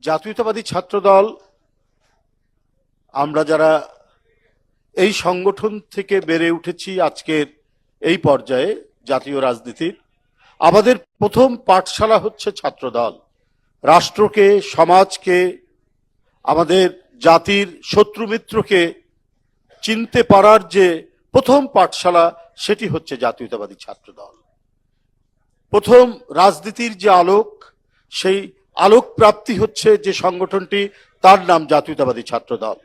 জাতীয়তাবাদী ছাত্রদল আমরা যারা এই সংগঠন থেকে বেড়ে উঠেছি আজকের এই পর্যায়ে জাতীয় রাজনীতির, আমাদের প্রথম পাঠশালা হচ্ছে ছাত্রদল। রাষ্ট্রকে, সমাজকে, আমাদের জাতির শত্রু মিত্রকে চিনতে পারার যে প্রথম পাঠশালা, সেটি হচ্ছে জাতীয়তাবাদী ছাত্রদল। প্রথম রাজনীতির যে আলোক, সেই আলোক প্রাপ্তি হচ্ছে যে সংগঠনটি, তার নাম জাতীয়তাবাদী ছাত্রদল।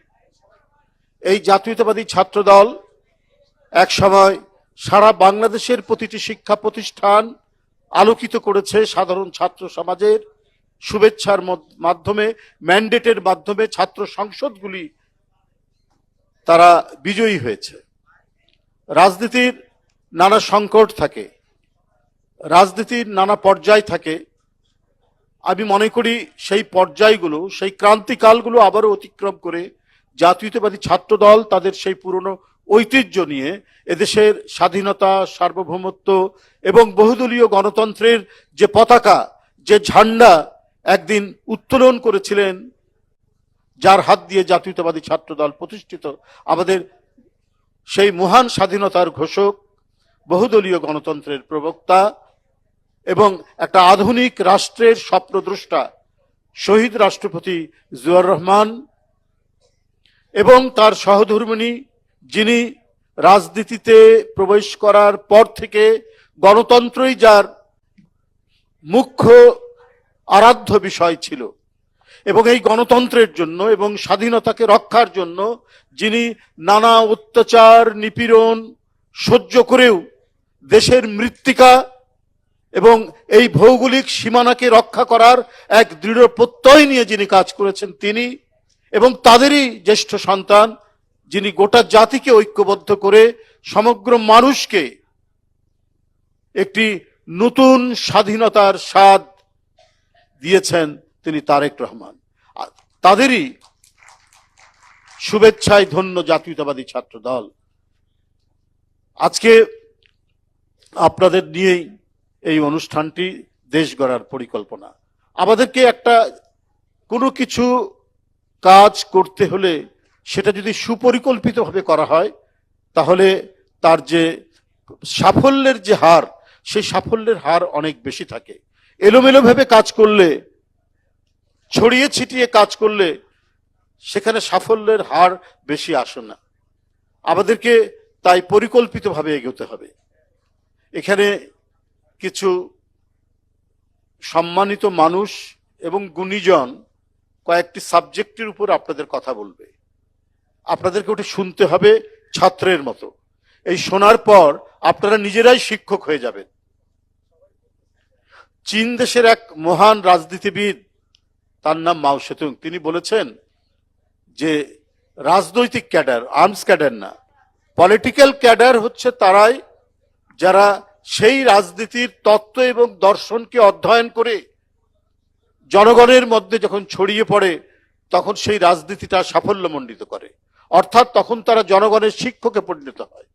এই জাতীয়তাবাদী ছাত্রদল এক সময় সারা বাংলাদেশের প্রতিটি শিক্ষা প্রতিষ্ঠান আলোকিত করেছে। সাধারণ ছাত্র সমাজের শুভেচ্ছার মাধ্যমে, ম্যান্ডেটের মাধ্যমে ছাত্র সংসদগুলি তারা বিজয়ী হয়েছে। রাজনীতির নানা সংকট থাকে, রাজনীতির নানা পর্যায় থাকে। আমি মনে করি সেই পর্যায়গুলো, সেই ক্রান্তিকালগুলো আবারও অতিক্রম করে জাতীয়তাবাদী ছাত্রদল তাদের সেই পুরনো ঐতিহ্য নিয়ে এদেশের স্বাধীনতা, সার্বভৌমত্ব এবং বহুদলীয় গণতন্ত্রের যে পতাকা, যে ঝান্ডা একদিন উত্তোলন করেছিলেন, যার হাত দিয়ে জাতীয়তাবাদী ছাত্রদল প্রতিষ্ঠিত, আমাদের সেই মহান স্বাধীনতার ঘোষক, বহুদলীয় গণতন্ত্রের প্রবক্তা এবং একটা আধুনিক রাষ্ট্রের স্বপ্নদ্রষ্টা শহীদ রাষ্ট্রপতি জিয়াউর রহমান এবং তার সহধর্মিণী, যিনি রাজনীতিতে প্রবেশ করার পর থেকে গণতন্ত্রই যার মুখ্য আরাধ্য বিষয় ছিল, এবং এই গণতন্ত্রের জন্য এবং স্বাধীনতাকে রক্ষার জন্য যিনি নানা অত্যাচার, নিপীড়ন সহ্য করেও দেশের মৃত্তিকা এবং এই ভৌগোলিক সীমানাকে রক্ষা করার এক দৃঢ় প্রত্যয় নিয়ে যিনি কাজ করেছেন, তিনি এবং তাদেরই জ্যেষ্ঠ সন্তান, যিনি গোটা জাতিকে ঐক্যবদ্ধ করে সমগ্র মানুষকে একটি নতুন স্বাধীনতার স্বাদ দিয়েছেন, তিনি তারেক রহমান। তাদেরই শুভেচ্ছায় ধন্য জাতীয়তাবাদী ছাত্রদল। আজকে আপনাদের নিয়েই এই অনুষ্ঠানটি, দেশ গড়ার পরিকল্পনা। আমাদেরকে একটা কোনো কিছু কাজ করতে হলে সেটা যদি সুপরিকল্পিতভাবে করা হয়, তাহলে তার যে সাফল্যের যে হার, সেই সাফল্যের হার অনেক বেশি থাকে। এলোমেলোভাবে কাজ করলে, ছড়িয়ে ছিটিয়ে কাজ করলে সেখানে সাফল্যের হার বেশি আসে না। আমাদেরকে তাই পরিকল্পিতভাবে এগোতে হবে। এখানে কিছু সম্মানিত মানুষ এবং গুণীজন কয়েকটি সাবজেক্টের উপর আপনাদের কথা বলবে। আপনাদেরকে ওটা শুনতে হবে ছাত্রের মতো। এই শোনার পর আপনারা নিজেরাই শিক্ষক হয়ে যাবেন। চীন দেশের এক মহান রাজনীতিবিদ, তার নাম মাও সেতুং, তিনি বলেছেন যে রাজনৈতিক ক্যাডার, আর্মস ক্যাডার না, পলিটিক্যাল ক্যাডার হচ্ছে তারাই যারা সেই রাজনীতির তত্ত্ব এবং দর্শনকে অধ্যয়ন করে জনগণের মধ্যে যখন ছড়িয়ে পড়ে, তখন সেই রাজনীতিটা সাফল্যমণ্ডিত করে, অর্থাৎ তখন তারা জনগণের শিক্ষকে পরিণত হয়।